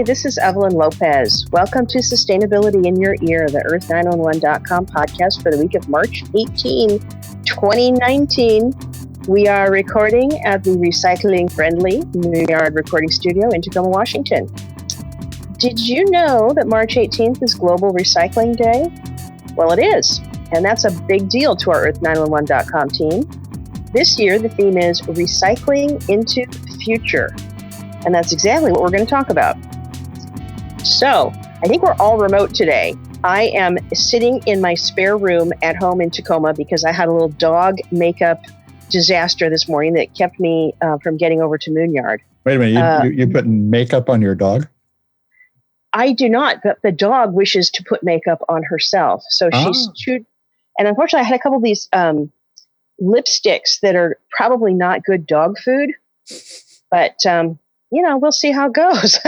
this is Evelyn Lopez. Welcome to Sustainability in Your Ear, the Earth911.com podcast for the week of March 18, 2019. We are recording at the recycling-friendly Vineyard Recording Studio in Tacoma, Washington. Did you know that March 18th is Global Recycling Day? Well, it is, and that's a big deal to our Earth911.com team. This year, the theme is Recycling into the Future, and that's exactly what we're going to talk about. So, I think we're all remote today. I am sitting in my spare room at home in Tacoma because I had a little dog makeup disaster this morning that kept me from getting over to Moonyard. Wait a minute, you putting makeup on your dog? I do not, but the dog wishes to put makeup on herself. So she's chewed, and unfortunately I had a couple of these lipsticks that are probably not good dog food, but we'll see how it goes.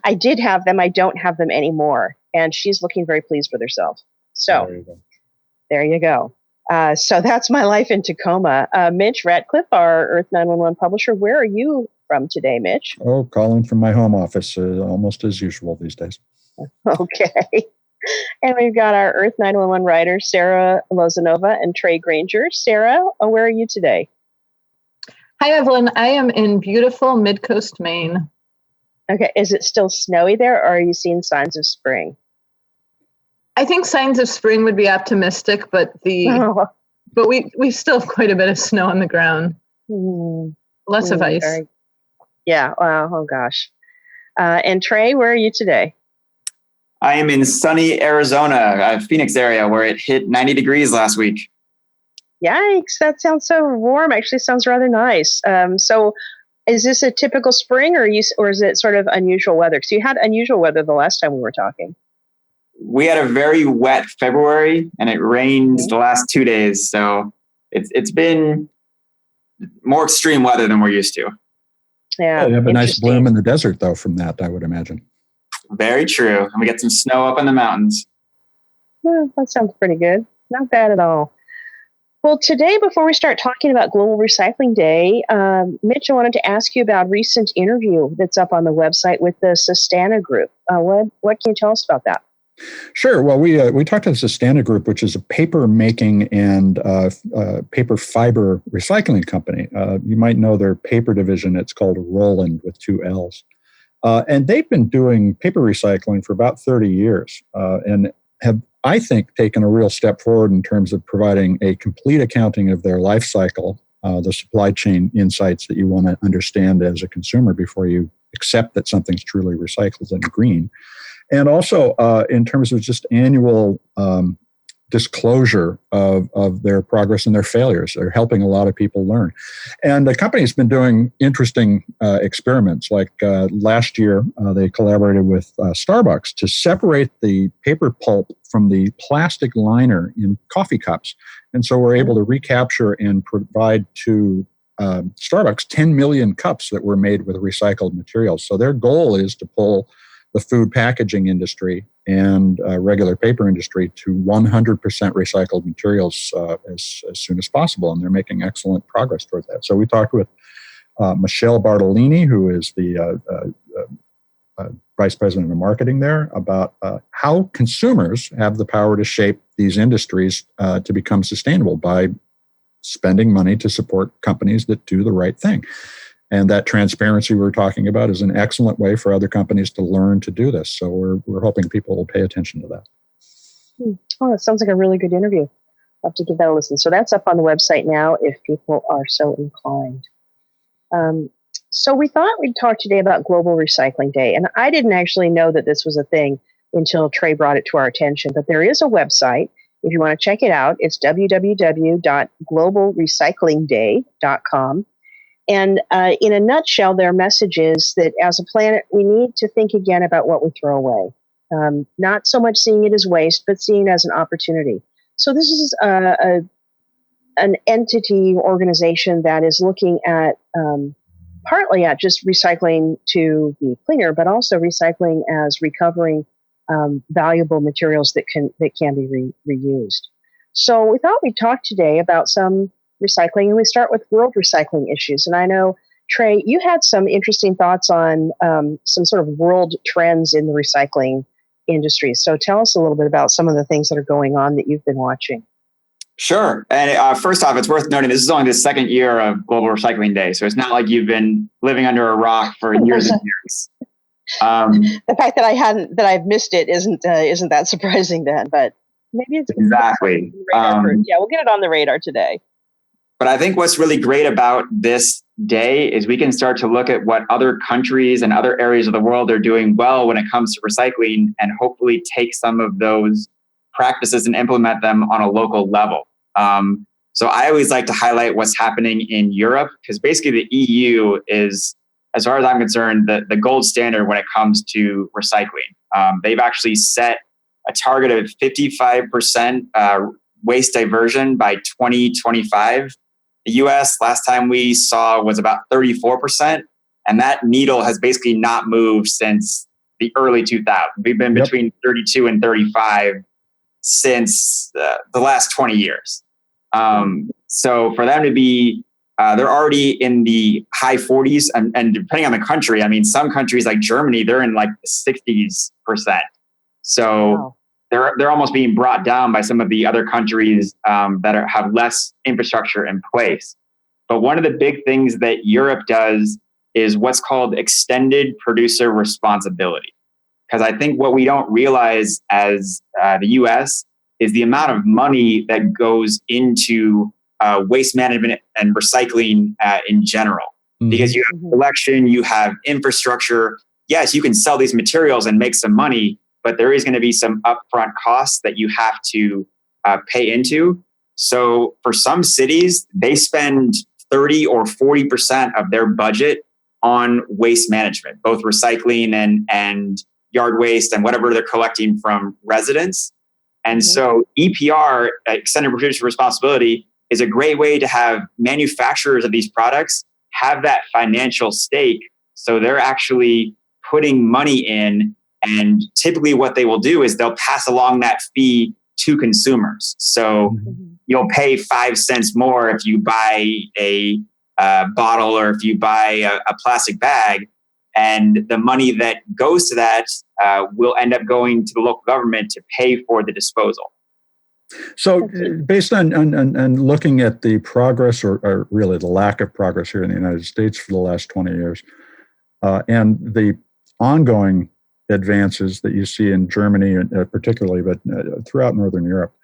I did have them. I don't have them anymore. And she's looking very pleased with herself. So there you go. So that's my life in Tacoma. Mitch Ratcliffe, our Earth911 publisher. Where are you from today, Mitch? Oh, calling from my home office, almost as usual these days. Okay. And we've got our Earth911 writers, Sarah Lozanova and Trey Granger. Sarah, where are you today? Hi, Evelyn. I am in beautiful Mid-Coast, Maine. Okay. Is it still snowy there, or are you seeing signs of spring? I think signs of spring would be optimistic, but we still have quite a bit of snow on the ground. Lots of ice. Yeah. Wow. Oh, gosh. And Trey, where are you today? I am in sunny Arizona, Phoenix area, where it hit 90 degrees last week. Yikes, that sounds so warm. Actually sounds rather nice. So is this a typical spring or is it sort of unusual weather? Because you had unusual weather the last time we were talking. We had a very wet February and it rained the last 2 days. So it's been more extreme weather than we're used to. Yeah, you have a nice bloom in the desert, though, from that, I would imagine. Very true. And we get some snow up in the mountains. Yeah, that sounds pretty good. Not bad at all. Well, today, before we start talking about Global Recycling Day, Mitch, I wanted to ask you about a recent interview that's up on the website with the Sustana Group. What can you tell us about that? Sure. Well, we talked to the Sustana Group, which is a paper making and paper fiber recycling company. You might know their paper division. It's called Roland with 2 L's. And they've been doing paper recycling for about 30 years and have, I think, taken a real step forward in terms of providing a complete accounting of their life cycle, the supply chain insights that you want to understand as a consumer before you accept that something's truly recycled and green. And also in terms of just annual disclosure of their progress and their failures. They're helping a lot of people learn. And the company's been doing interesting experiments. Like last year, they collaborated with Starbucks to separate the paper pulp from the plastic liner in coffee cups. And so we're able to recapture and provide to Starbucks 10 million cups that were made with recycled materials. So their goal is to pull the food packaging industry and regular paper industry to 100% recycled materials as soon as possible. And they're making excellent progress towards that. So we talked with Michelle Bartolini, who is the vice president of marketing there, about how consumers have the power to shape these industries to become sustainable by spending money to support companies that do the right thing. And that transparency we're talking about is an excellent way for other companies to learn to do this. So we're hoping people will pay attention to that. Oh, that sounds like a really good interview. I'll have to give that a listen. So that's up on the website now if people are so inclined. So we thought we'd talk today about Global Recycling Day. And I didn't actually know that this was a thing until Trey brought it to our attention. But there is a website. If you want to check it out, it's www.globalrecyclingday.com. And in a nutshell, their message is that as a planet, we need to think again about what we throw away. Not so much seeing it as waste, but seeing it as an opportunity. So this is an entity organization that is looking at partly at just recycling to be cleaner, but also recycling as recovering valuable materials that can be reused. So we thought we'd talk today about some recycling, and we start with world recycling issues. And I know Trey, you had some interesting thoughts on some sort of world trends in the recycling industry. So tell us a little bit about some of the things that are going on that you've been watching. Sure. And first off, it's worth noting this is only the second year of Global Recycling Day. So it's not like you've been living under a rock for years and years. The fact that I've missed it isn't that surprising then, but maybe it's exactly. We'll get it on the radar today. But I think what's really great about this day is we can start to look at what other countries and other areas of the world are doing well when it comes to recycling, and hopefully take some of those practices and implement them on a local level. So I always like to highlight what's happening in Europe, because basically the EU is, as far as I'm concerned, the gold standard when it comes to recycling. They've actually set a target of 55% waste diversion by 2025. The US last time we saw was about 34%. And that needle has basically not moved since the early 2000s. We've been between 32 and 35 since the last 20 years. So for them to be, they're already in the high 40s, and depending on the country, I mean, some countries like Germany, they're in like the 60%. So they're almost being brought down by some of the other countries that have less infrastructure in place. But one of the big things that Europe does is what's called extended producer responsibility. Because I think what we don't realize as the US is the amount of money that goes into waste management and recycling in general. Mm-hmm. Because you have collection, you have infrastructure. Yes, you can sell these materials and make some money, but there is going to be some upfront costs that you have to pay into. So for some cities, they spend 30 or 40% of their budget on waste management, both recycling and yard waste and whatever they're collecting from residents. And so EPR, extended producer responsibility, is a great way to have manufacturers of these products have that financial stake. So they're actually putting money in, and typically what they will do is they'll pass along that fee to consumers. So you'll pay 5 cents more if you buy a bottle or if you buy a plastic bag. And the money that goes to that will end up going to the local government to pay for the disposal. So based on looking at the progress or really the lack of progress here in the United States for the last 20 years and the ongoing advances that you see in Germany particularly, but throughout Northern Europe,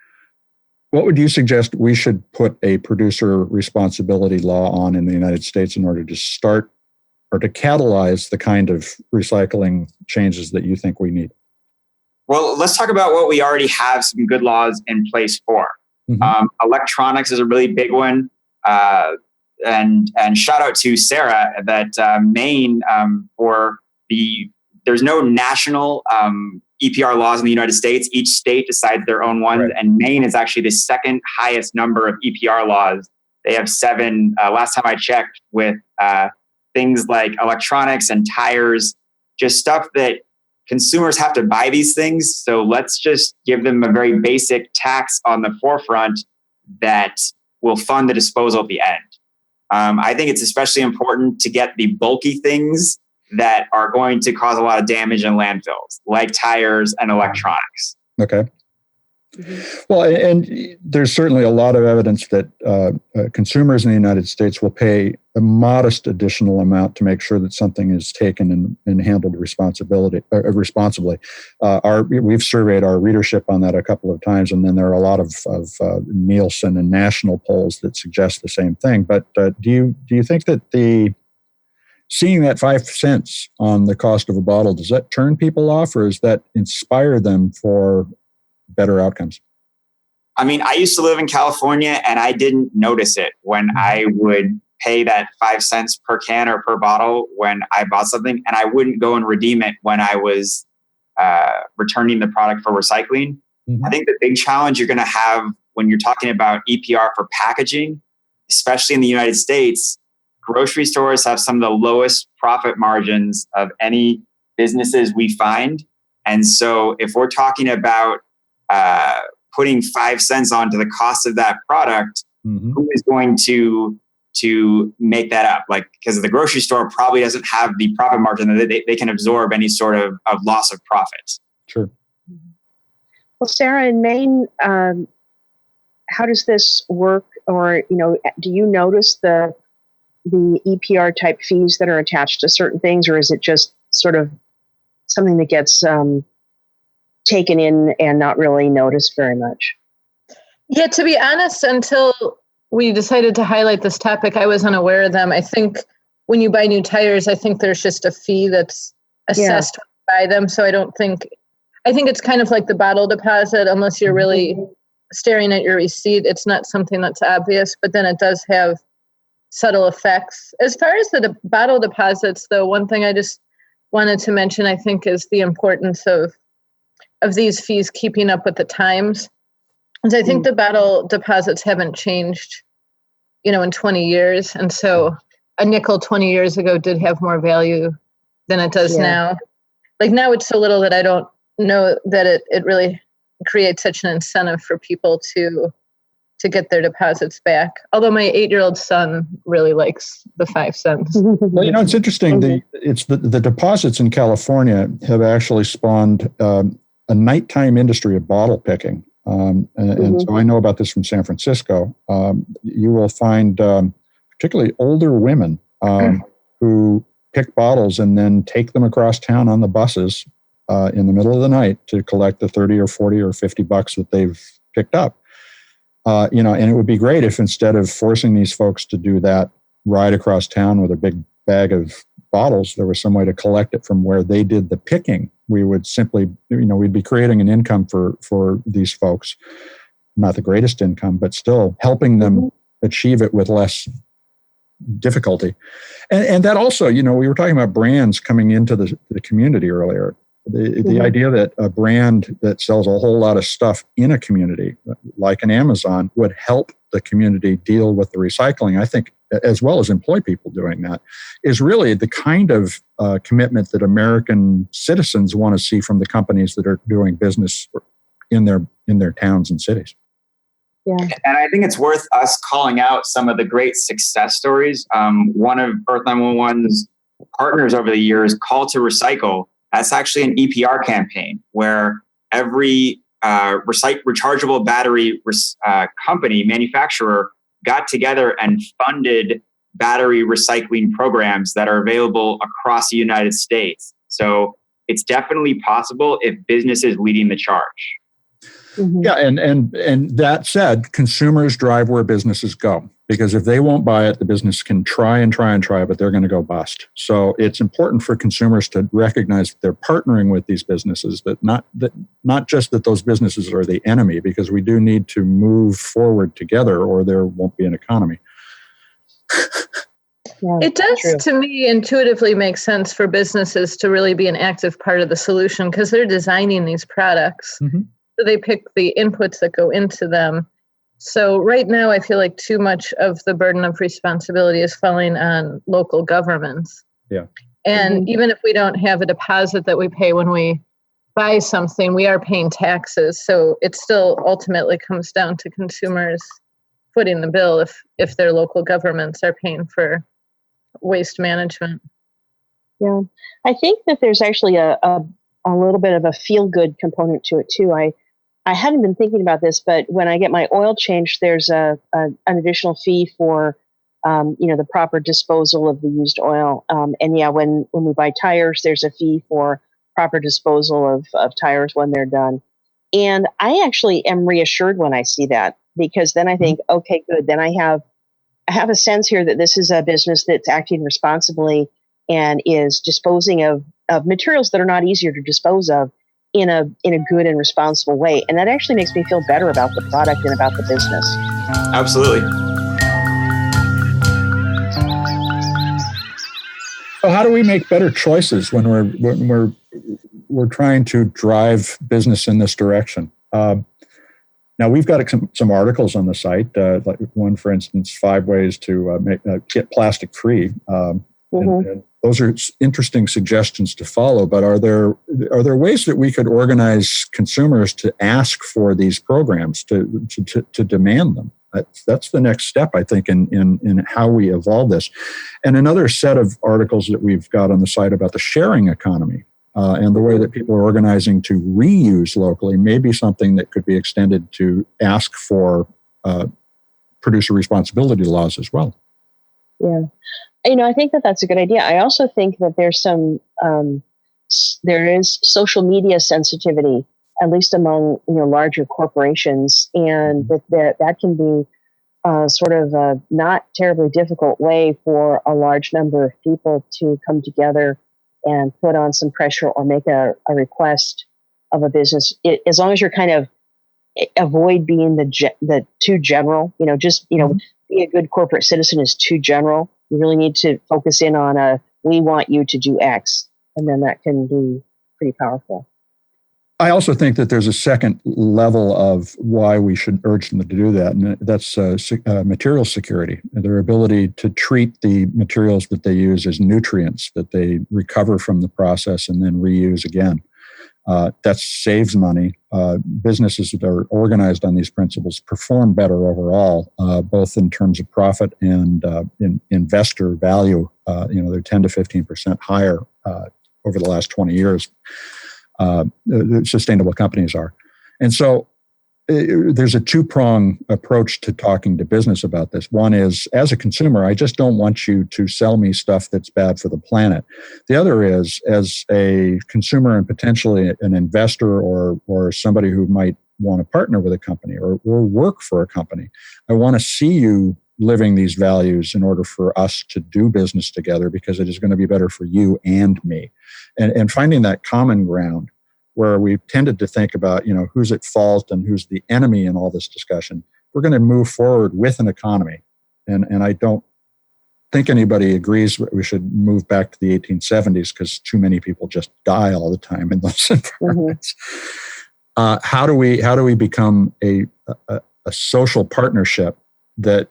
what would you suggest we should put a producer responsibility law on in the United States in order to start or to catalyze the kind of recycling changes that you think we need? Well, let's talk about what we already have some good laws in place for. Electronics is a really big one. And shout out to Sarah that Maine there's no national EPR laws in the United States. Each state decides their own ones. Right. And Maine is actually the second highest number of EPR laws. They have 7, last time I checked, with things like electronics and tires, just stuff that consumers have to buy these things. So let's just give them a very basic tax on the forefront that will fund the disposal at the end. I think it's especially important to get the bulky things that are going to cause a lot of damage in landfills, like tires and electronics. Okay. Well, and there's certainly a lot of evidence that consumers in the United States will pay a modest additional amount to make sure that something is taken and handled responsibly. We've surveyed our readership on that a couple of times, and then there are a lot of Nielsen and national polls that suggest the same thing. But do you think that seeing that 5 cents on the cost of a bottle, does that turn people off, or does that inspire them for better outcomes? I mean, I used to live in California and I didn't notice it when I would pay that 5 cents per can or per bottle when I bought something, and I wouldn't go and redeem it when I was returning the product for recycling. I think the big challenge you're going to have when you're talking about EPR for packaging, especially in the United States, grocery stores have some of the lowest profit margins of any businesses we find. And so if we're talking about putting 5 cents onto the cost of that product, who is going to to make that up. Like, because the grocery store probably doesn't have the profit margin that they can absorb any sort of loss of profits. Sure. Well, Sarah, in Maine, how does this work? Or, do you notice the EPR type fees that are attached to certain things, or is it just sort of something that gets taken in and not really noticed very much? Yeah, to be honest, until we decided to highlight this topic, I was unaware of them. I think when you buy new tires, I think there's just a fee that's assessed by them. So I think it's kind of like the bottle deposit, unless you're really staring at your receipt. It's not something that's obvious, but then it does have subtle effects. As far as the bottle deposits, though, one thing I just wanted to mention, I think, is the importance of these fees keeping up with the times. And I think the bottle deposits haven't changed, in 20 years. And so a nickel 20 years ago did have more value than it does now. Like now it's so little that I don't know that it really creates such an incentive for people to get their deposits back. Although my 8-year-old son really likes the 5 cents. Well, it's interesting. The deposits in California have actually spawned a nighttime industry of bottle picking. And so I know about this from San Francisco. You will find particularly older women who pick bottles and then take them across town on the buses in the middle of the night to collect the 30 or 40 or 50 bucks that they've picked up. And it would be great if instead of forcing these folks to do that ride across town with a big bag of bottles, there was some way to collect it from where they did the picking. We would simply, we'd be creating an income for these folks, not the greatest income, but still helping them achieve it with less difficulty. And that also, we were talking about brands coming into the community earlier. The idea that a brand that sells a whole lot of stuff in a community, like an Amazon, would help the community deal with the recycling, I think, as well as employ people doing that, is really the kind of commitment that American citizens want to see from the companies that are doing business in their towns and cities. Yeah. And I think it's worth us calling out some of the great success stories. One of Earth911's partners over the years, Call to Recycle, that's actually an EPR campaign where every rechargeable battery company, manufacturer, got together and funded battery recycling programs that are available across the United States. So it's definitely possible if business is leading the charge. Yeah, and that said, consumers drive where businesses go, because if they won't buy it, the business can try, but they're going to go bust. So it's important for consumers to recognize that they're partnering with these businesses, that not just that those businesses are the enemy, because we do need to move forward together or there won't be an economy. It does, to me, intuitively make sense for businesses to really be an active part of the solution, because they're designing these products. So they pick the inputs that go into them. So right now, I feel like too much of the burden of responsibility is falling on local governments. Yeah. And even if we don't have a deposit that we pay when we buy something, we are paying taxes. So it still ultimately comes down to consumers footing the bill if their local governments are paying for waste management. Yeah. I think that there's actually a little bit of a feel-good component to it, too. I hadn't been thinking about this, but when I get my oil changed, there's an additional fee for, the proper disposal of the used oil. When we buy tires, there's a fee for proper disposal of tires when they're done. And I actually am reassured when I see that, because then I think, okay, good. Then I have a sense here that this is a business that's acting responsibly and is disposing of materials that are not easier to dispose of in a good and responsible way. And that actually makes me feel better about the product and about the business. Absolutely. So how do we make better choices when we're trying to drive business in this direction? Now we've got some articles on the site, like one, for instance, 5 ways to get plastic free. And those are interesting suggestions to follow. But are there ways that we could organize consumers to ask for these programs, to demand them? That's the next step, I think, in how we evolve this. And another set of articles that we've got on the site about the sharing economy and the way that people are organizing to reuse locally may be something that could be extended to ask for producer responsibility laws as well. Yeah. I think that's a good idea. I also think that there's there is social media sensitivity, at least among larger corporations, and that can be sort of a not terribly difficult way for a large number of people to come together and put on some pressure or make a request of a business. As long as you're kind of avoid being the too general, be a good corporate citizen is too general. You really need to focus in on we want you to do X, and then that can be pretty powerful. I also think that there's a second level of why we should urge them to do that, and that's material security, their ability to treat the materials that they use as nutrients that they recover from the process and then reuse again. That saves money. Businesses that are organized on these principles perform better overall, both in terms of profit and in investor value. They're 10 to 15% higher over the last 20 years. The sustainable companies are. And so there's a two-prong approach to talking to business about this. One is, as a consumer, I just don't want you to sell me stuff that's bad for the planet. The other is, as a consumer and potentially an investor or somebody who might want to partner with a company or work for a company, I want to see you living these values in order for us to do business together, because it is going to be better for you and me. And finding that common ground, where we've tended to think about, who's at fault and who's the enemy in all this discussion. We're going to move forward with an economy. And I don't think anybody agrees that we should move back to the 1870s, because too many people just die all the time in those environments. Mm-hmm. How do we become a social partnership that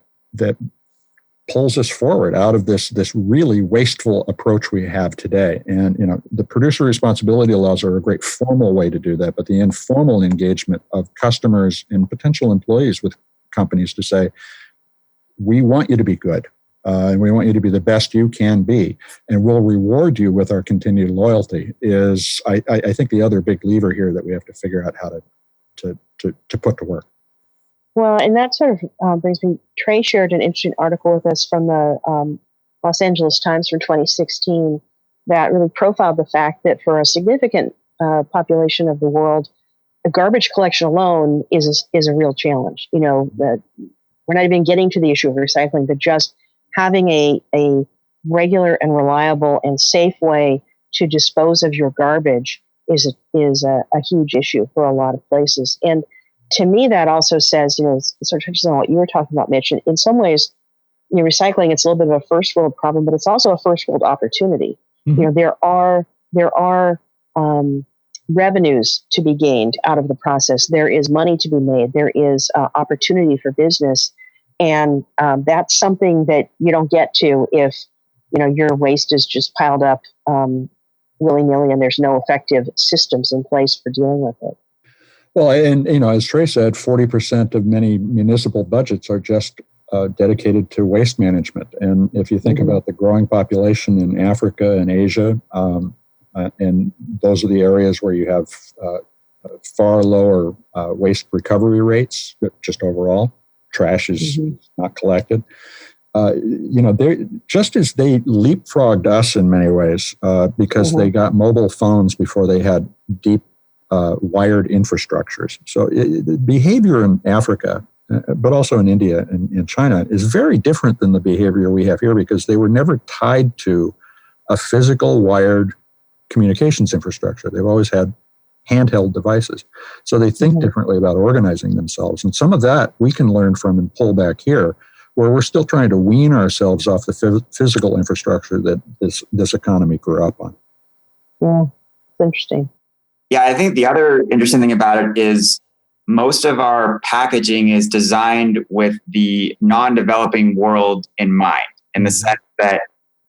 pulls us forward out of this really wasteful approach we have today? And the producer responsibility laws are a great formal way to do that, but the informal engagement of customers and potential employees with companies to say, we want you to be good, and we want you to be the best you can be, and we'll reward you with our continued loyalty, is I think the other big lever here that we have to figure out how to put to work. Well, and that sort of brings me, Trey shared an interesting article with us from the Los Angeles Times from 2016 that really profiled the fact that for a significant population of the world, a garbage collection alone is a real challenge. That we're not even getting to the issue of recycling, but just having a regular and reliable and safe way to dispose of your garbage is a huge issue for a lot of places. And to me, that also says, sort of touches on what you were talking about, Mitch. In some ways, recycling, it's a little bit of a first world problem, but it's also a first world opportunity. Mm-hmm. There are revenues to be gained out of the process. There is money to be made. There is opportunity for business, and that's something that you don't get to if your waste is just piled up willy-nilly, and there's no effective systems in place for dealing with it. Well, and as Trey said, 40% of many municipal budgets are just dedicated to waste management. And if you think about the growing population in Africa and Asia, and those are the areas where you have far lower waste recovery rates, just overall, trash is not collected. Just as they leapfrogged us in many ways, because they got mobile phones before they had deep wired infrastructures. So the behavior in Africa, but also in India and in China, is very different than the behavior we have here, because they were never tied to a physical wired communications infrastructure. They've always had handheld devices. So they think differently about organizing themselves. And some of that we can learn from and pull back here, where we're still trying to wean ourselves off the physical infrastructure that this economy grew up on. Yeah, it's interesting. Yeah, I think the other interesting thing about it is most of our packaging is designed with the non-developing world in mind, in the sense that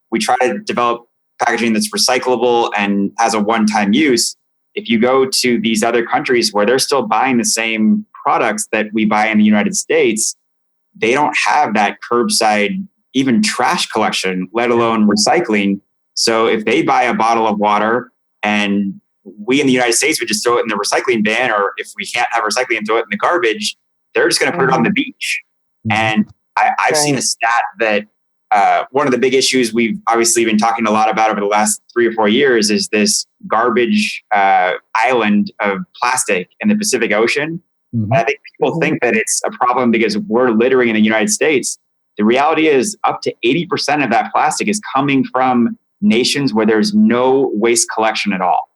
we try to develop packaging that's recyclable and has a one-time use. If you go to these other countries where they're still buying the same products that we buy in the United States, they don't have that curbside, even trash collection, let alone recycling. So if they buy a bottle of water and we in the United States would just throw it in the recycling bin, or if we can't have recycling and throw it in the garbage, they're just going to put it on the beach. And I've seen a stat that one of the big issues we've obviously been talking a lot about over the last 3 or 4 years is this garbage island of plastic in the Pacific Ocean. And I think people think that it's a problem because we're littering in the United States. The reality is up to 80% of that plastic is coming from nations where there's no waste collection at all.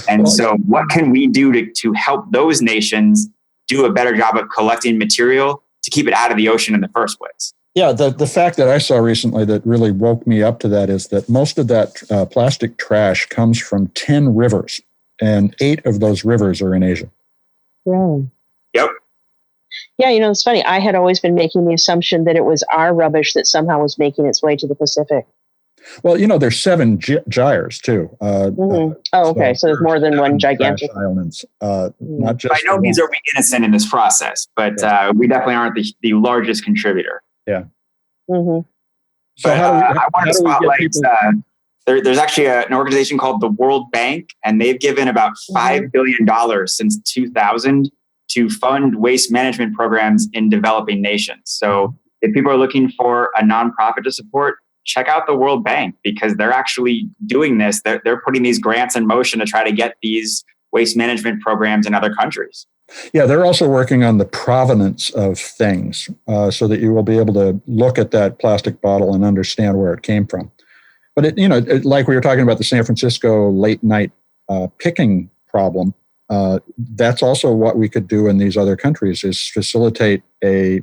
And so what can we do to help those nations do a better job of collecting material to keep it out of the ocean in the first place? Yeah, the fact that I saw recently that really woke me up to that is that most of that plastic trash comes from 10 rivers, and 8 of those rivers are in Asia. Really? Yep. Yeah, it's funny. I had always been making the assumption that it was our rubbish that somehow was making its way to the Pacific. Well, there's 7 gyres too. Okay. So there's more than one gigantic islands. Not just by no means are we innocent in this process, but we definitely aren't the largest contributor. Yeah. Mm-hmm. So I want to spotlight. There's actually an organization called the World Bank, and they've given about $5 billion since 2000 to fund waste management programs in developing nations. So if people are looking for a nonprofit to support, check out the World Bank, because they're actually doing this. They're putting these grants in motion to try to get these waste management programs in other countries. Yeah, they're also working on the provenance of things so that you will be able to look at that plastic bottle and understand where it came from. But, like we were talking about the San Francisco late night picking problem, that's also what we could do in these other countries is facilitate a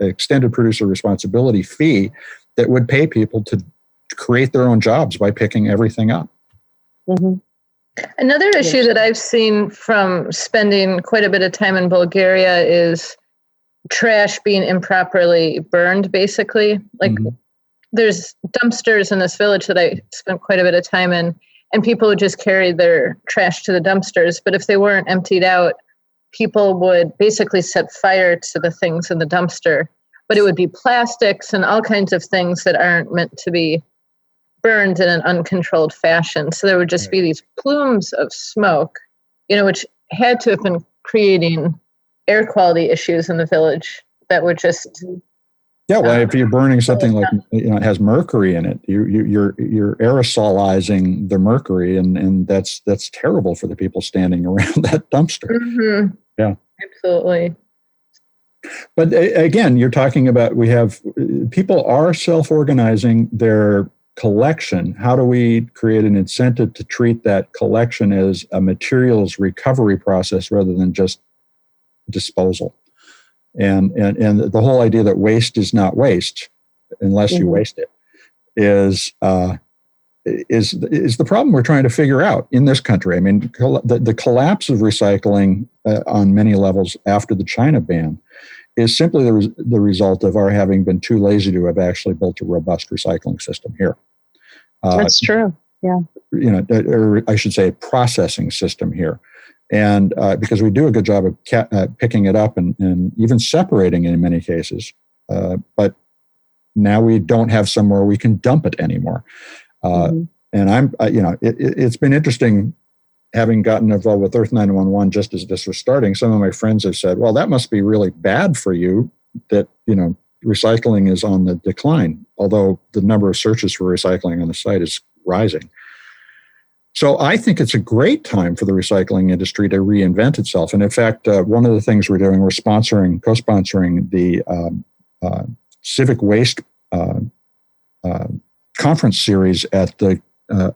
extended producer responsibility fee that would pay people to create their own jobs by picking everything up. Mm-hmm. Another issue that I've seen from spending quite a bit of time in Bulgaria is trash being improperly burned, basically. Like there's dumpsters in this village that I spent quite a bit of time in, and people would just carry their trash to the dumpsters. But if they weren't emptied out, people would basically set fire to the things in the dumpster. But it would be plastics and all kinds of things that aren't meant to be burned in an uncontrolled fashion. So there would just be these plumes of smoke, which had to have been creating air quality issues in the village that would just... Yeah, well, if you're burning something like, it has mercury in it, you're aerosolizing the mercury, and that's terrible for the people standing around that dumpster. Mm-hmm. Yeah, absolutely. But again, you're talking about people are self-organizing their collection. How do we create an incentive to treat that collection as a materials recovery process rather than just disposal? And the whole idea that waste is not waste unless you waste it is the problem we're trying to figure out in this country. I mean, the collapse of recycling on many levels after the China ban is simply the result of our having been too lazy to have actually built a robust recycling system here. That's true. Yeah. Or I should say a processing system here. And because we do a good job of picking it up and even separating it in many cases. But now we don't have somewhere we can dump it anymore. And it's been interesting having gotten involved with Earth911 just as this was starting. Some of my friends have said, well, that must be really bad for you that, recycling is on the decline, although the number of searches for recycling on the site is rising. So I think it's a great time for the recycling industry to reinvent itself. And in fact, one of the things we're doing, we're co-sponsoring the Civic Waste conference series at the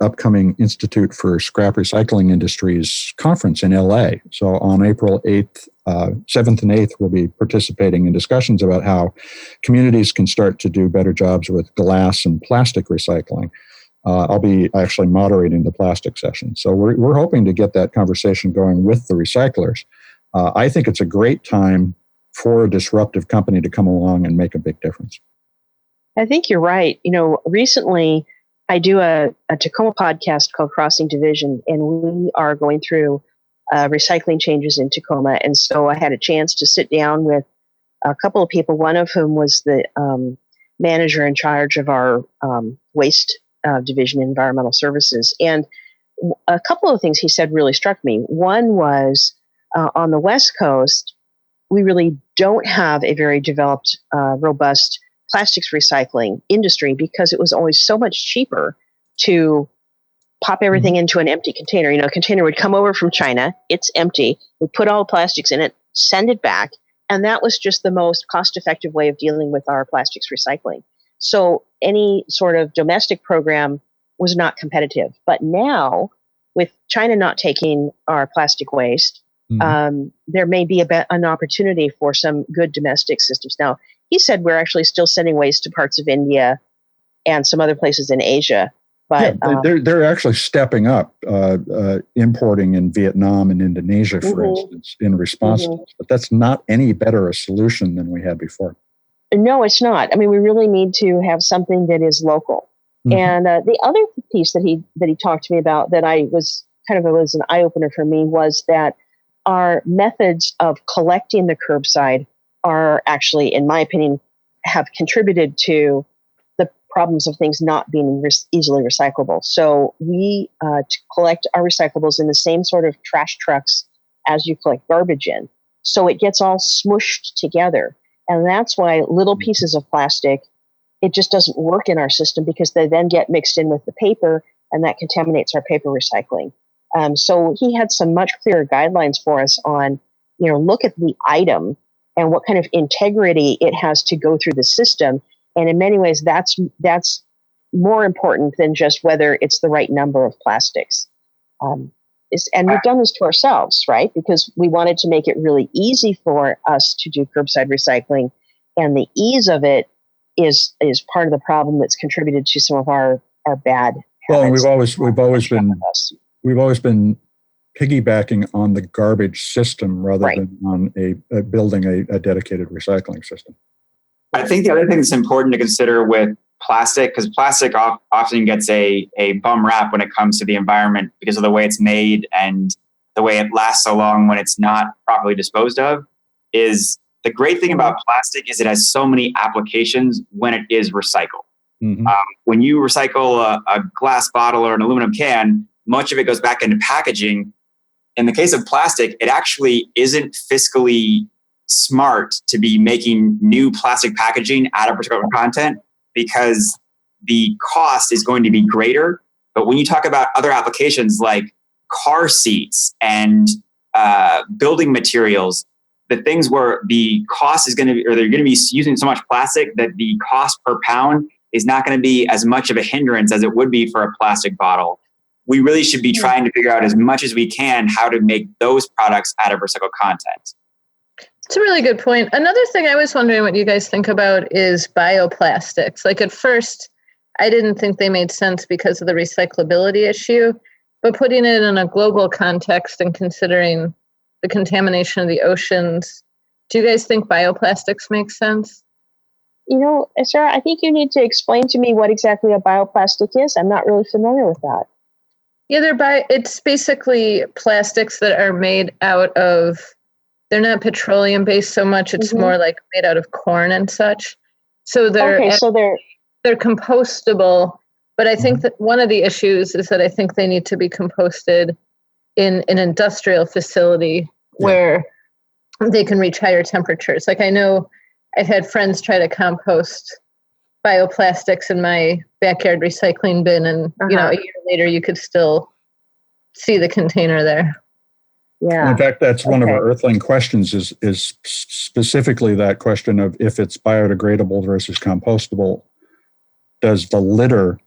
upcoming Institute for Scrap Recycling Industries conference in LA. So on April 8th, 7th and 8th, we'll be participating in discussions about how communities can start to do better jobs with glass and plastic recycling. I'll be actually moderating the plastic session. So we're hoping to get that conversation going with the recyclers. I think it's a great time for a disruptive company to come along and make a big difference. I think you're right. Recently I do a Tacoma podcast called Crossing Division, and we are going through recycling changes in Tacoma. And so I had a chance to sit down with a couple of people, one of whom was the manager in charge of our waste division, environmental services. And a couple of things he said really struck me. One was on the West Coast, we really don't have a very developed, robust plastics recycling industry because it was always so much cheaper to pop everything into an empty container. A container would come over from China, it's empty, we put all the plastics in it, send it back, and that was just the most cost-effective way of dealing with our plastics recycling. So any sort of domestic program was not competitive. But now, with China not taking our plastic waste, there may be an opportunity for some good domestic systems. Now, he said we're actually still sending waste to parts of India and some other places in Asia. But they're actually stepping up importing in Vietnam and Indonesia, for instance, in response to this. But that's not any better a solution than we had before. No, it's not. I mean, we really need to have something that is local. And the other piece that he talked to me about that was an eye opener for me was that our methods of collecting the curbside are actually, in my opinion, have contributed to the problems of things not being easily recyclable. So we collect our recyclables in the same sort of trash trucks as you collect garbage in. So it gets all smooshed together. And that's why little pieces of plastic, it just doesn't work in our system because they then get mixed in with the paper and that contaminates our paper recycling. So he had some much clearer guidelines for us on, look at the item and what kind of integrity it has to go through the system. And in many ways, that's more important than just whether it's the right number of plastics. And we've done this to ourselves, right? Because we wanted to make it really easy for us to do curbside recycling. And the ease of it is part of the problem that's contributed to some of our bad habits. Well, and we've always been piggybacking on the garbage system rather than on building a dedicated recycling system. I think the other thing that's important to consider with plastic, because plastic often gets a bum rap when it comes to the environment because of the way it's made and the way it lasts so long when it's not properly disposed of, is the great thing about plastic is it has so many applications when it is recycled. When you recycle a glass bottle or an aluminum can, much of it goes back into packaging. In the case of plastic, it actually isn't fiscally smart to be making new plastic packaging out of recycled content because the cost is going to be greater. But when you talk about other applications like car seats and building materials, the things where the cost is going to be, or they're going to be using so much plastic that the cost per pound is not going to be as much of a hindrance as it would be for a plastic bottle. We really should be trying to figure out as much as we can how to make those products out of recycled content. It's a really good point. Another thing I was wondering what you guys think about is bioplastics. Like at first, I didn't think they made sense because of the recyclability issue, but putting it in a global context and considering the contamination of the oceans, do you guys think bioplastics make sense? Sarah, I think you need to explain to me what exactly a bioplastic is. I'm not really familiar with that. Yeah, it's basically plastics that are made out of, they're not petroleum based so much. It's more like made out of corn and such. So they're compostable. But I think that one of the issues is that I think they need to be composted in an industrial facility where they can reach higher temperatures. Like I know I've had friends try to compost bioplastics in my backyard recycling bin, and a year later you could still see the container there. Yeah. In fact, that's one of our Earthling questions is specifically that question of if it's biodegradable versus compostable, does the litter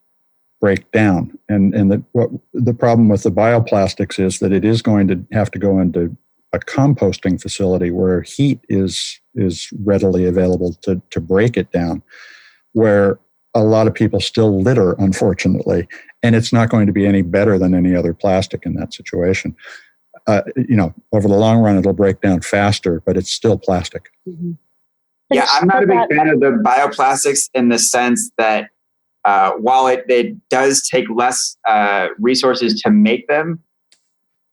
break down? And the problem with the bioplastics is that it is going to have to go into a composting facility where heat is readily available to break it down, where a lot of people still litter, unfortunately, and it's not going to be any better than any other plastic in that situation. Over the long run, it'll break down faster, but it's still plastic. Yeah, I'm not a big fan of the bioplastics in the sense that while it does take less resources to make them,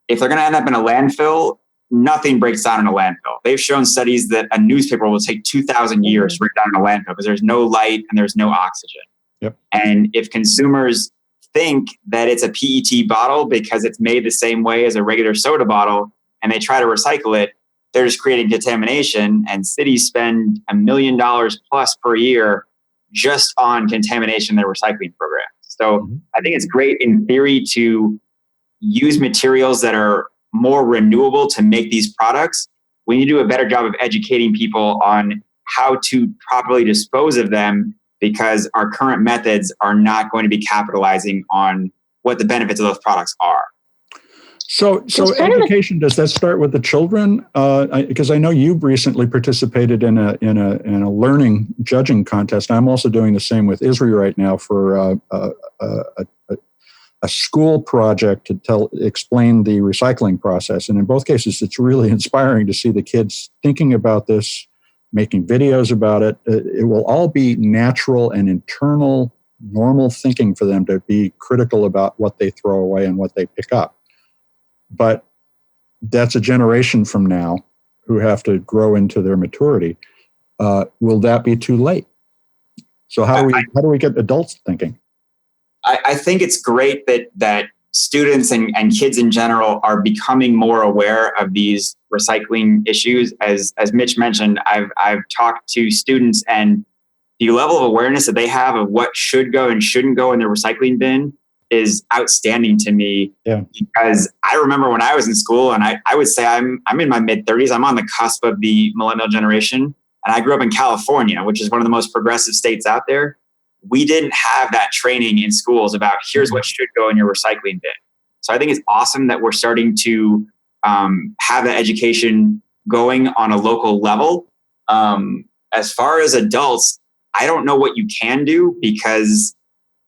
if they're going to end up in a landfill, nothing breaks down in a landfill. They've shown studies that a newspaper will take 2,000 years to break down in a landfill because there's no light and there's no oxygen. Yep. And if consumers think that it's a PET bottle because it's made the same way as a regular soda bottle and they try to recycle it, they're just creating contamination, and cities spend $1 million plus per year just on contamination in their recycling programs. So I think it's great in theory to use materials that are more renewable to make these products. We need to do a better job of educating people on how to properly dispose of them, because our current methods are not going to be capitalizing on what the benefits of those products are. So education, does that start with the children? Because I know you recently participated in a learning judging contest. I'm also doing the same with ISRI right now for a school project to explain the recycling process. And in both cases, it's really inspiring to see the kids thinking about this, making videos about it. It will all be natural and internal, normal thinking for them to be critical about what they throw away and what they pick up. But that's a generation from now who have to grow into their maturity. Will that be too late? So how do we get adults thinking? I think it's great that students and kids in general are becoming more aware of these recycling issues. As Mitch mentioned, I've talked to students, and the level of awareness that they have of what should go and shouldn't go in the recycling bin is outstanding to me. Yeah. Because I remember when I was in school, and I would say I'm in my mid-30s. I'm on the cusp of the millennial generation, and I grew up in California, which is one of the most progressive states out there. We didn't have that training in schools about here's what should go in your recycling bin. So I think it's awesome that we're starting to have that education going on a local level. As far as adults, I don't know what you can do, because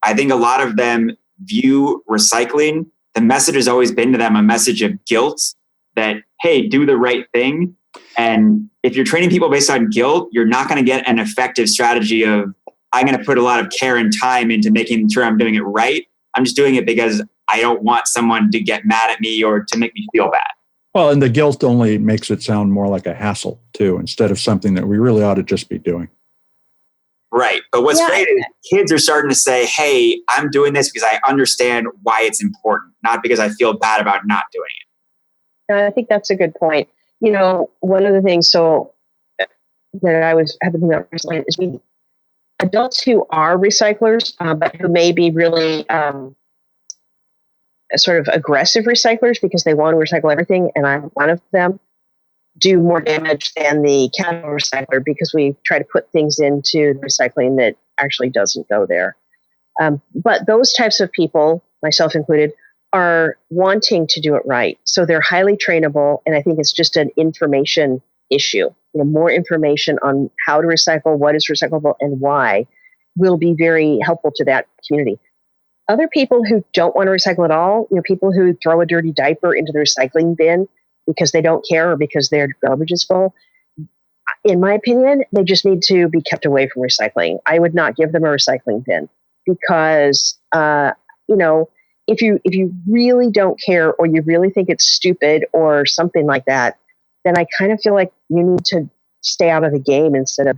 I think a lot of them view recycling, the message has always been to them a message of guilt, that, hey, do the right thing. And if you're training people based on guilt, you're not going to get an effective strategy of, I'm going to put a lot of care and time into making sure I'm doing it right. I'm just doing it because I don't want someone to get mad at me or to make me feel bad. Well, and the guilt only makes it sound more like a hassle too, instead of something that we really ought to just be doing. Right. But what's great is kids are starting to say, hey, I'm doing this because I understand why it's important, not because I feel bad about not doing it. I think that's a good point. You know, one of the things that I have been thinking about recently is adults who are recyclers, but who may be really sort of aggressive recyclers because they want to recycle everything, and I'm one of them, do more damage than the casual recycler, because we try to put things into recycling that actually doesn't go there. But those types of people, myself included, are wanting to do it right. So they're highly trainable, and I think it's just an information issue. You know, more information on how to recycle, what is recyclable, and why will be very helpful to that community. Other people who don't want to recycle at all, you know, people who throw a dirty diaper into the recycling bin because they don't care or because their garbage is full, in my opinion, they just need to be kept away from recycling. I would not give them a recycling bin, because, you know, if you really don't care, or you really think it's stupid or something like that, then I kind of feel like you need to stay out of the game instead of,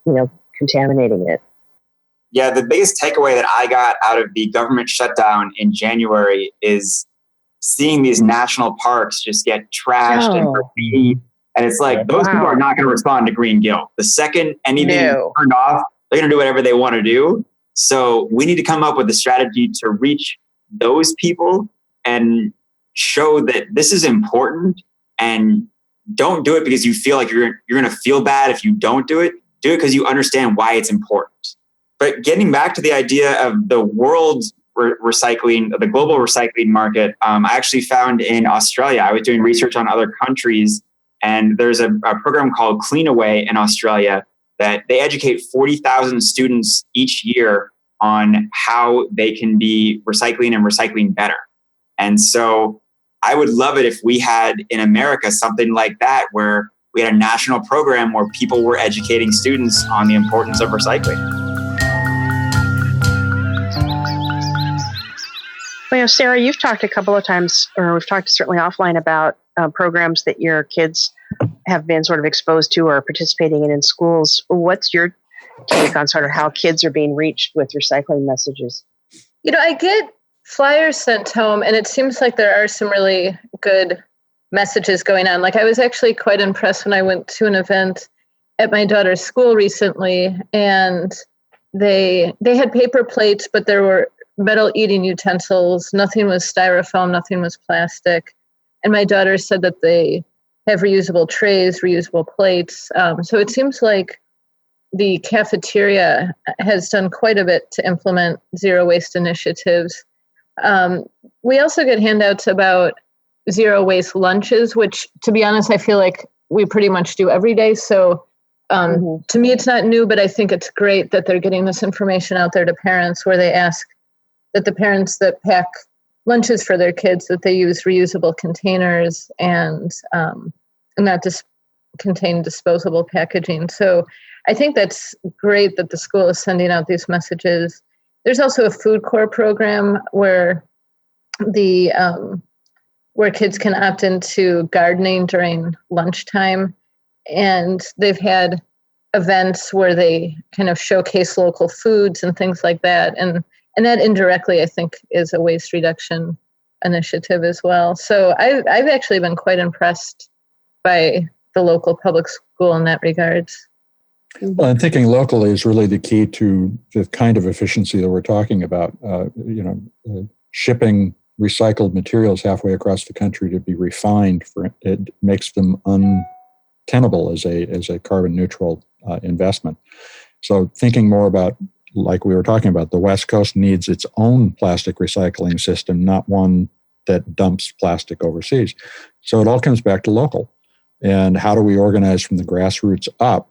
you know, contaminating it. Yeah, the biggest takeaway that I got out of the government shutdown in January is seeing these national parks just get trashed and graffiti. And it's like, those people are not going to respond to green guilt. The second anything is turned off, they're going to do whatever they want to do. So we need to come up with a strategy to reach those people and show that this is important. And don't do it because you feel like you're going to feel bad if you don't do it. Do it because you understand why it's important. But getting back to the idea of the world recycling, the global recycling market, I actually found in Australia, I was doing research on other countries, and there's a program called Clean Away in Australia that they educate 40,000 students each year on how they can be recycling and recycling better. And so I would love it if we had in America something like that, where we had a national program where people were educating students on the importance of recycling. Well, Sarah, you've talked a couple of times, or we've talked certainly offline about programs that your kids have been sort of exposed to or participating in schools. What's your take on sort of how kids are being reached with recycling messages? I get flyers sent home, and it seems like there are some really good messages going on. Like, I was actually quite impressed when I went to an event at my daughter's school recently, and they had paper plates, but there were metal eating utensils. Nothing was styrofoam, nothing was plastic. And my daughter said that they have reusable trays, reusable plates. So it seems like the cafeteria has done quite a bit to implement zero waste initiatives. We also get handouts about zero waste lunches, which, to be honest, I feel like we pretty much do every day. So to me, it's not new, but I think it's great that they're getting this information out there to parents, where they ask that the parents that pack lunches for their kids, that they use reusable containers and not just contain disposable packaging. So I think that's great that the school is sending out these messages. There's also a food corps program where where kids can opt into gardening during lunchtime. And they've had events where they kind of showcase local foods and things like that. And that indirectly, I think, is a waste reduction initiative as well. So I've actually been quite impressed by the local public school in that regards. Well, and thinking locally is really the key to the kind of efficiency that we're talking about. Shipping recycled materials halfway across the country to be refined, it makes them untenable as a carbon neutral investment. So thinking more about, like we were talking about, the West Coast needs its own plastic recycling system, not one that dumps plastic overseas. So it all comes back to local. And how do we organize from the grassroots up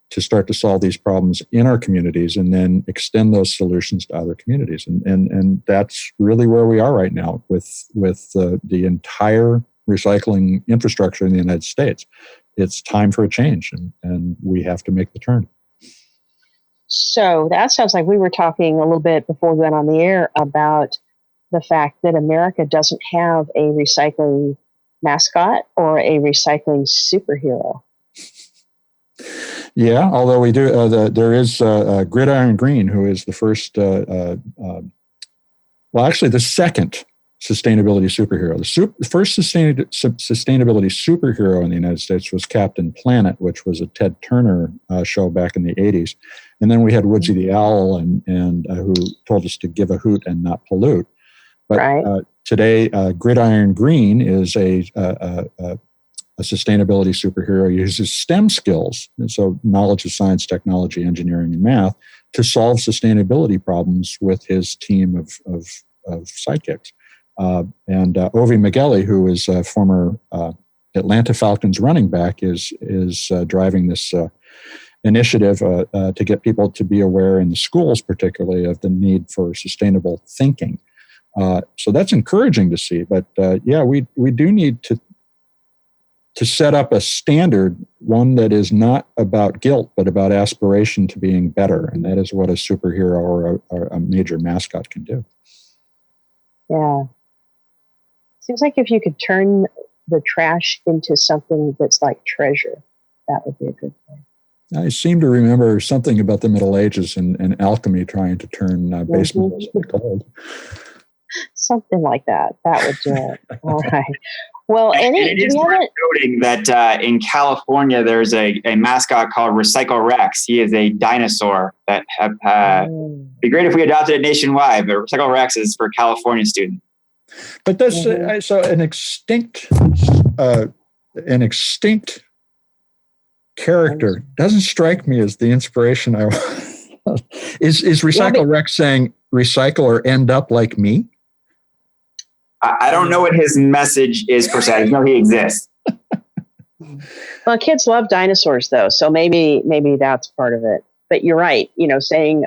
to start to solve these problems in our communities and then extend those solutions to other communities? And that's really where we are right now with the entire recycling infrastructure in the United States. It's time for a change, and we have to make the turn. So that sounds like we were talking a little bit before we went on the air about the fact that America doesn't have a recycling mascot or a recycling superhero. Yeah, although we do, there is Gridiron Green, who is the first, the second sustainability superhero. The first sustainability superhero in the United States was Captain Planet, which was a Ted Turner show back in the 80s. And then we had Woodsy the Owl, and who told us to give a hoot and not pollute. But today, Gridiron Green is a sustainability superhero. He uses STEM skills, and so knowledge of science, technology, engineering, and math, to solve sustainability problems with his team of sidekicks. And Ovi Migueli, who is a former Atlanta Falcons running back, is driving this initiative to get people to be aware in the schools, particularly, of the need for sustainable thinking. So that's encouraging to see. But we do need to set up a standard, one that is not about guilt, but about aspiration to being better. And that is what a superhero or a major mascot can do. Yeah. Seems like if you could turn the trash into something that's like treasure, that would be a good thing. I seem to remember something about the Middle Ages and alchemy trying to turn basement into gold. Something like that. That would do it. All right. Well, it is worth noting that in California, there's a mascot called Recycle Rex. He is a dinosaur that be great if we adopted it nationwide, but Recycle Rex is for California students. But that's so an extinct character doesn't strike me as the inspiration I want. Is Recycle Rex saying recycle or end up like me? I don't know what his message is per se. I know he exists. Well, kids love dinosaurs, though, so maybe that's part of it. But you're right. Saying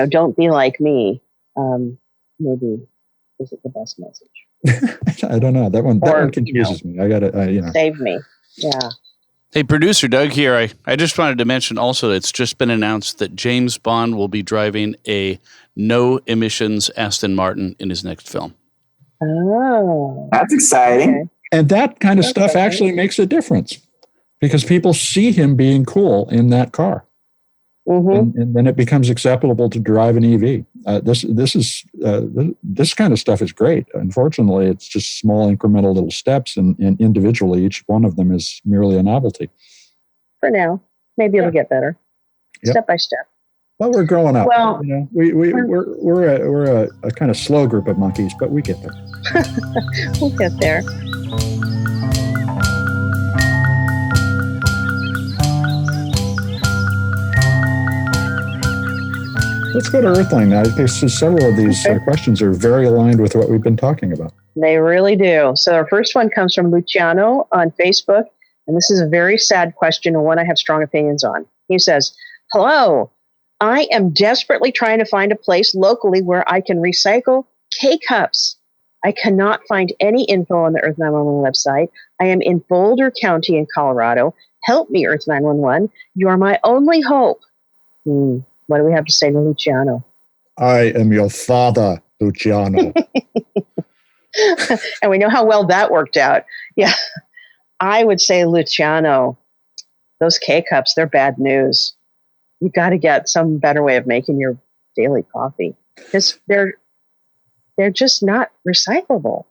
don't be like me. Maybe isn't the best message. I don't know. That one confuses me. I got to save me. Yeah. Hey, producer Doug here. I just wanted to mention also it's just been announced that James Bond will be driving a no-emissions Aston Martin in his next film. Oh. That's exciting. Okay. And that kind of stuff actually makes a difference because people see him being cool in that car. Mm-hmm. And then it becomes acceptable to drive an EV. This kind of stuff is great. Unfortunately, it's just small incremental little steps, and individually, each one of them is merely a novelty. For now, maybe it'll get better, step by step. Well, we're growing up. Well, we're a kind of slow group of monkeys, but we get there. We'll get there. Let's go to Earthline now. Several of these questions are very aligned with what we've been talking about. They really do. So our first one comes from Luciano on Facebook, and this is a very sad question and one I have strong opinions on. He says, "Hello, I am desperately trying to find a place locally where I can recycle K-Cups. I cannot find any info on the Earth911 website. I am in Boulder County in Colorado. Help me, Earth911. You are my only hope." What do we have to say to Luciano? I am your father, Luciano. And we know how well that worked out. Yeah. I would say, Luciano, those K-Cups, they're bad news. You got to get some better way of making your daily coffee. Because they're just not recyclable.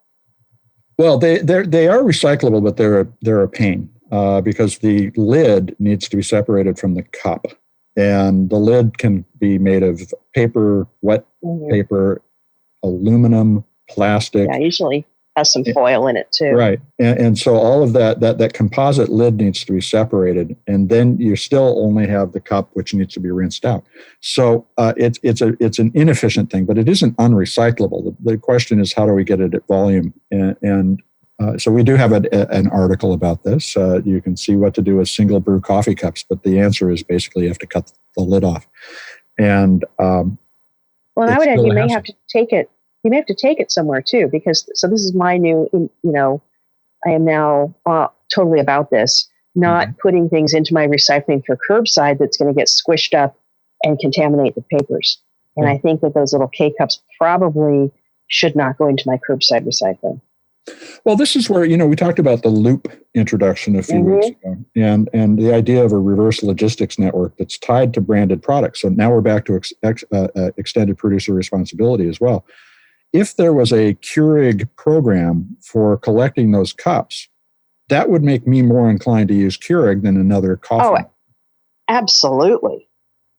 Well, they are recyclable, but they're a pain because the lid needs to be separated from the cup. And the lid can be made of paper, wet paper, aluminum, plastic. Yeah, usually has some foil in it too. Right. And so all of that composite lid needs to be separated. And then you still only have the cup, which needs to be rinsed out. So it's an inefficient thing, but it isn't unrecyclable. The question is, how do we get it at volume? So we do have an article about this. You can see what to do with single brew coffee cups, but the answer is basically you have to cut the lid off. And well, I would add you may have to take it. You may have to take it somewhere too, because this is my new. I am now totally about this. Not putting things into my recycling for curbside that's going to get squished up and contaminate the papers. And I think that those little K cups probably should not go into my curbside recycling. Well, this is where, we talked about the loop introduction a few weeks ago and the idea of a reverse logistics network that's tied to branded products. So now we're back to extended producer responsibility as well. If there was a Keurig program for collecting those cups, that would make me more inclined to use Keurig than another coffee. Oh, absolutely.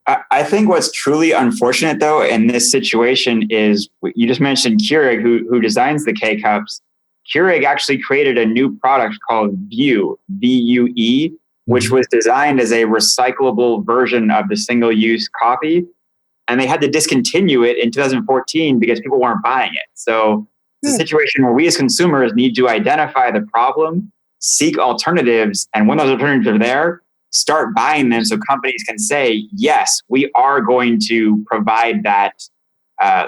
I think what's truly unfortunate, though, in this situation is you just mentioned Keurig, who designs the K-Cups. Keurig actually created a new product called Vue, V-U-E, which was designed as a recyclable version of the single-use coffee. And they had to discontinue it in 2014 because people weren't buying it. So it's a situation where we as consumers need to identify the problem, seek alternatives, and when those alternatives are there, start buying them so companies can say, yes, we are going to provide that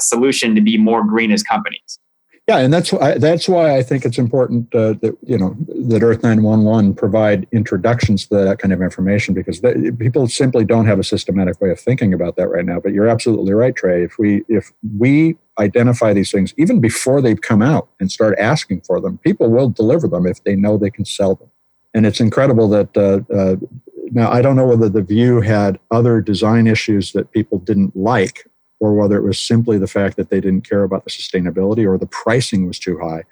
solution to be more green as companies. Yeah, and that's why I think it's important that Earth911 provide introductions to that kind of information, because people simply don't have a systematic way of thinking about that right now. But you're absolutely right, Trey. If we identify these things even before they've come out and start asking for them, people will deliver them if they know they can sell them. And it's incredible that now I don't know whether the Vue had other design issues that people didn't like, or whether it was simply the fact that they didn't care about the sustainability or the pricing was too high.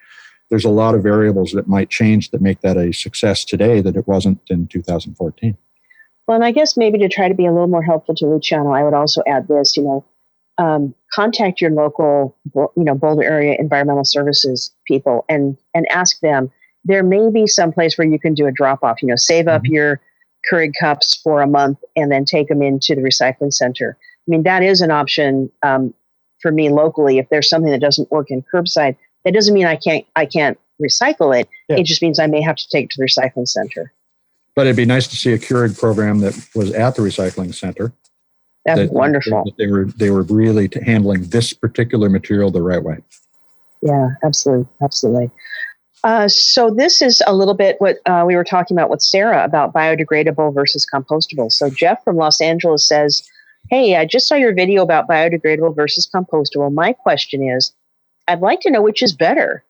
There's a lot of variables that might change that make that a success today that it wasn't in 2014. Well, and I guess maybe to try to be a little more helpful to Luciano, I would also add this, contact your local, Boulder area environmental services people and ask them. There may be some place where you can do a drop-off, save up your Keurig cups for a month and then take them into the recycling center. I mean, that is an option for me locally. If there's something that doesn't work in curbside, that doesn't mean I can't recycle it. Yeah. It just means I may have to take it to the recycling center. But it'd be nice to see a Keurig program that was at the recycling center. That's wonderful. That they were really handling this particular material the right way. Yeah, absolutely. So this is a little bit what we were talking about with Sarah about biodegradable versus compostable. So Jeff from Los Angeles says, hey, I just saw your video about biodegradable versus compostable. My question is, I'd like to know which is better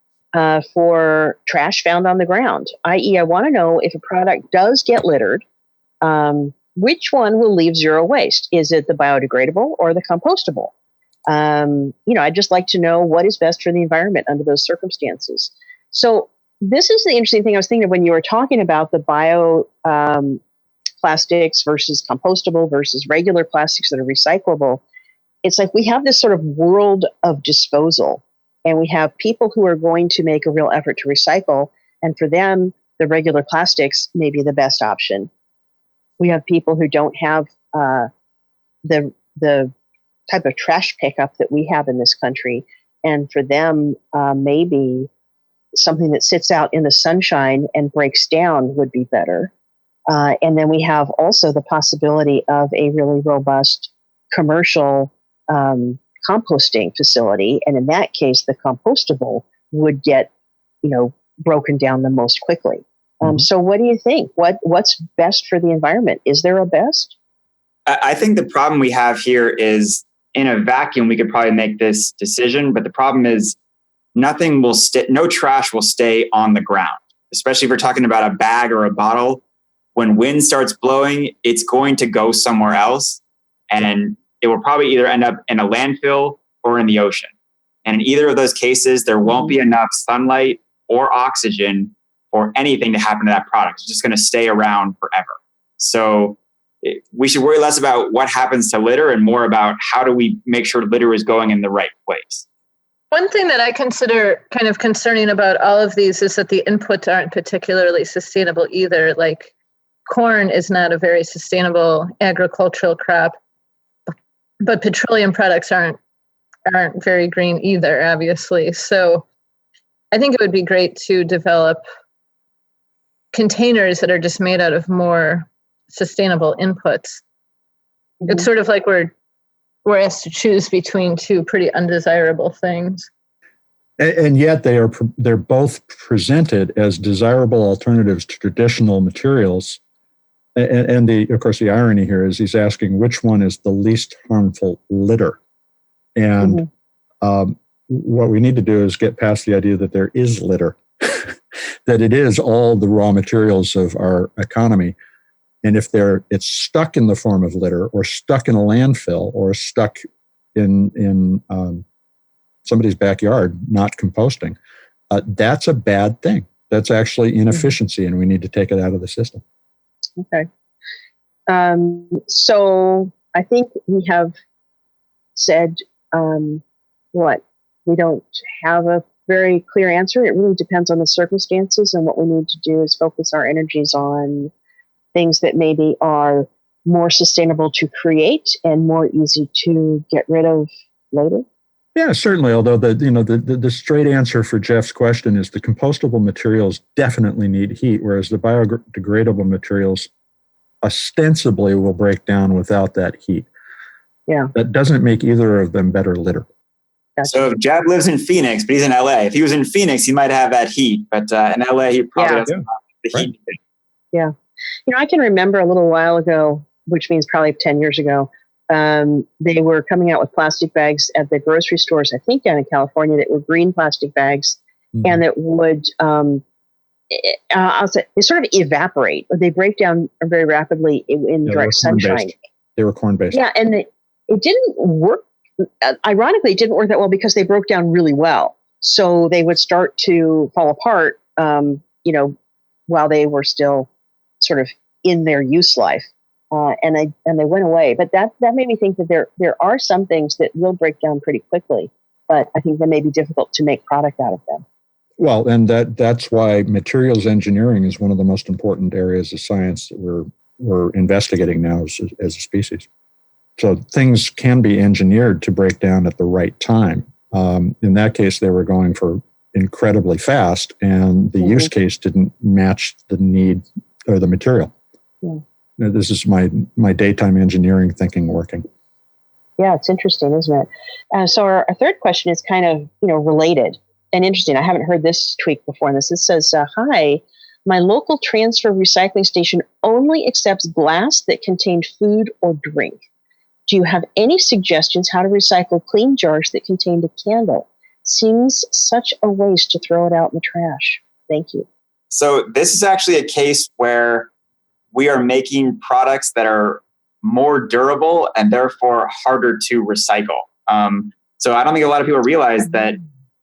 for trash found on the ground, i.e. I want to know if a product does get littered, which one will leave zero waste? Is it the biodegradable or the compostable? I'd just like to know what is best for the environment under those circumstances. So this is the interesting thing I was thinking of when you were talking about the bio plastics versus compostable versus regular plastics that are recyclable. It's like we have this sort of world of disposal, and we have people who are going to make a real effort to recycle, and for them, the regular plastics may be the best option. We have people who don't have the type of trash pickup that we have in this country, and for them, maybe something that sits out in the sunshine and breaks down would be better. And then we have also the possibility of a really robust commercial composting facility. And in that case, the compostable would get, broken down the most quickly. So what do you think? What's best for the environment? Is there a best? I think the problem we have here is in a vacuum, we could probably make this decision, but the problem is nothing will no trash will stay on the ground, especially if we're talking about a bag or a bottle. When wind starts blowing, it's going to go somewhere else, and it will probably either end up in a landfill or in the ocean. And in either of those cases, there won't be enough sunlight or oxygen or anything to happen to that product. It's just going to stay around forever. So we should worry less about what happens to litter and more about how do we make sure litter is going in the right place. One thing that I consider kind of concerning about all of these is that the inputs aren't particularly sustainable either. Like corn is not a very sustainable agricultural crop, but petroleum products aren't very green either, obviously. So I think it would be great to develop containers that are just made out of more sustainable inputs. It's sort of like we're asked to choose between two pretty undesirable things. And yet they're both presented as desirable alternatives to traditional materials. And of course, the irony here is he's asking which one is the least harmful litter. And what we need to do is get past the idea that there is litter, that it is all the raw materials of our economy. And if it's stuck in the form of litter or stuck in a landfill or stuck in somebody's backyard, not composting, that's a bad thing. That's actually inefficiency, and we need to take it out of the system. Okay. So I think we have said we don't have a very clear answer. It really depends on the circumstances, and what we need to do is focus our energies on things that maybe are more sustainable to create and more easy to get rid of later. Yeah, certainly. Although the straight answer for Jeff's question is the compostable materials definitely need heat, whereas the biodegradable materials ostensibly will break down without that heat. Yeah, that doesn't make either of them better litter. Gotcha. So if Jeb lives in Phoenix, but he's in LA. If he was in Phoenix, he might have that heat, but in LA, he probably doesn't have the heat. Yeah. I can remember a little while ago, which means probably 10 years ago, they were coming out with plastic bags at the grocery stores, I think down in California, that were green plastic bags, and that would, they sort of evaporate, or they break down very rapidly in direct sunshine. They were corn-based. Yeah, and it didn't work. Ironically, it didn't work that well because they broke down really well. So they would start to fall apart, while they were still sort of in their use life, and they went away. But that made me think that there are some things that will break down pretty quickly, but I think they may be difficult to make product out of them. Well, and that's why materials engineering is one of the most important areas of science that we're investigating now as a species. So things can be engineered to break down at the right time. In that case, they were going for incredibly fast, and the use case didn't match the need or the material. Yeah. This is my daytime engineering thinking working. Yeah, it's interesting, isn't it? So our third question is kind of related. and interesting. I haven't heard this tweak before. It says, hi, my local transfer recycling station only accepts glass that contained food or drink. Do you have any suggestions how to recycle clean jars that contained a candle? Seems such a waste to throw it out in the trash. Thank you. So this is actually a case where we are making products that are more durable and therefore harder to recycle. So I don't think a lot of people realize that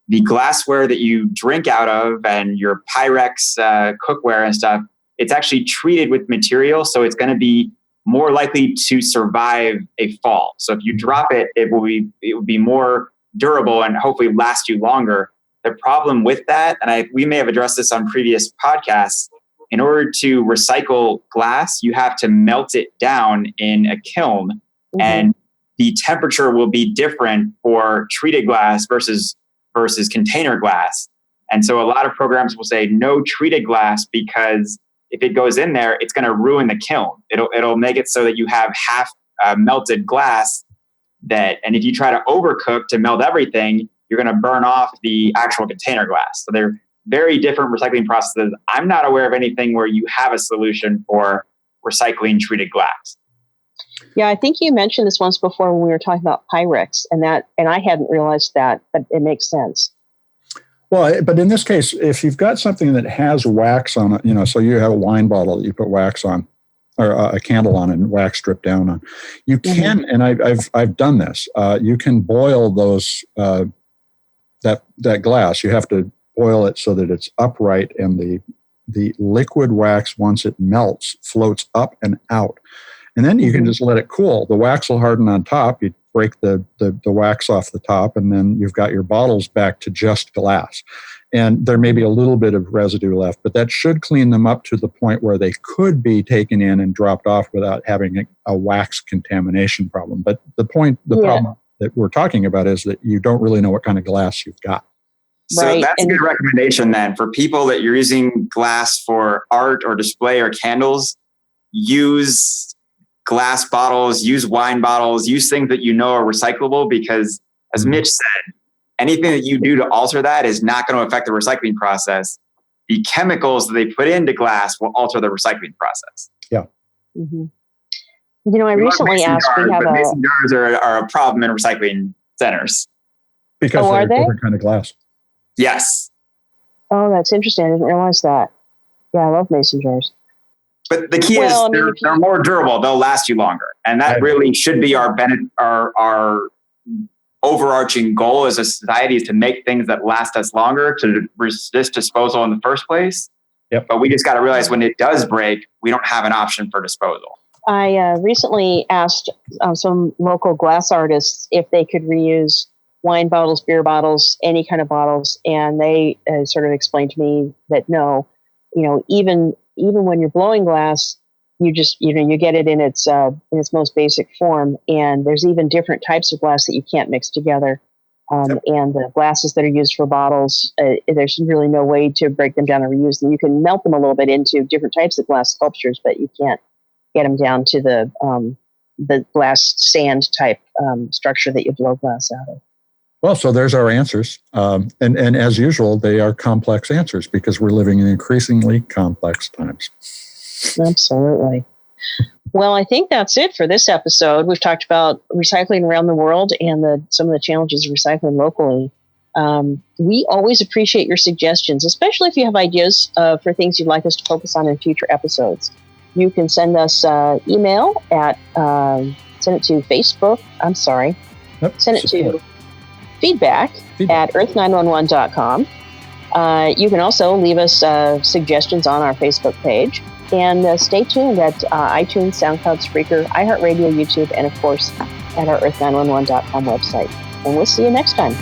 the glassware that you drink out of and your Pyrex cookware and stuff, it's actually treated with material. So it's going to be more likely to survive a fall. So if you drop it, it will be more durable and hopefully last you longer. The problem with that, and we may have addressed this on previous podcasts, in order to recycle glass, you have to melt it down in a kiln, and the temperature will be different for treated glass versus container glass. And so a lot of programs will say no treated glass because if it goes in there, it's going to ruin the kiln. It'll make it so that you have half melted glass and if you try to overcook to melt everything, you're going to burn off the actual container glass. So they're very different recycling processes. I'm not aware of anything where you have a solution for recycling treated glass. Yeah, I think you mentioned this once before when we were talking about Pyrex, and I hadn't realized that, but it makes sense. Well, but in this case, if you've got something that has wax on it, so you have a wine bottle that you put wax on, or a candle on and wax stripped down on, you can, and I've done this. You can boil those that glass. You have to boil it so that it's upright, and the liquid wax, once it melts, floats up and out. And then you can just let it cool. The wax will harden on top. You break the wax off the top, and then you've got your bottles back to just glass. And there may be a little bit of residue left, but that should clean them up to the point where they could be taken in and dropped off without having a wax contamination problem. But the problem that we're talking about is that you don't really know what kind of glass you've got. So that's a good recommendation then for people that you're using glass for art or display or candles. Use glass bottles, use wine bottles, use things that you know are recyclable, because as Mitch said, anything that you do to alter that is not going to affect the recycling process. The chemicals that they put into glass will alter the recycling process. Yeah. Mm-hmm. I recently asked, mason jars are a problem in recycling centers. Because they're a different kind of glass. Yes. Oh, that's interesting. I didn't realize that. Yeah, I love mason jars. But the key is they're more durable. They'll last you longer. And that really should be our overarching goal as a society, is to make things that last us longer, to resist disposal in the first place. Yep. But we just got to realize when it does break, we don't have an option for disposal. I recently asked some local glass artists if they could reuse wine bottles, beer bottles, any kind of bottles. And they sort of explained to me that no, even when you're blowing glass, you just, you get it in its most basic form. And there's even different types of glass that you can't mix together. And the glasses that are used for bottles, there's really no way to break them down and reuse them. You can melt them a little bit into different types of glass sculptures, but you can't get them down to the glass sand type structure that you blow glass out of. Well, so there's our answers. And as usual, they are complex answers because we're living in increasingly complex times. Absolutely. Well, I think that's it for this episode. We've talked about recycling around the world and some of the challenges of recycling locally. We always appreciate your suggestions, especially if you have ideas for things you'd like us to focus on in future episodes. You can send us email at, send it to Facebook. I'm sorry. Send it to feedback at earth911.com. You can also leave us suggestions on our Facebook page. And stay tuned at iTunes, SoundCloud, Spreaker, iHeartRadio, YouTube, and of course at our earth911.com website. And we'll see you next time.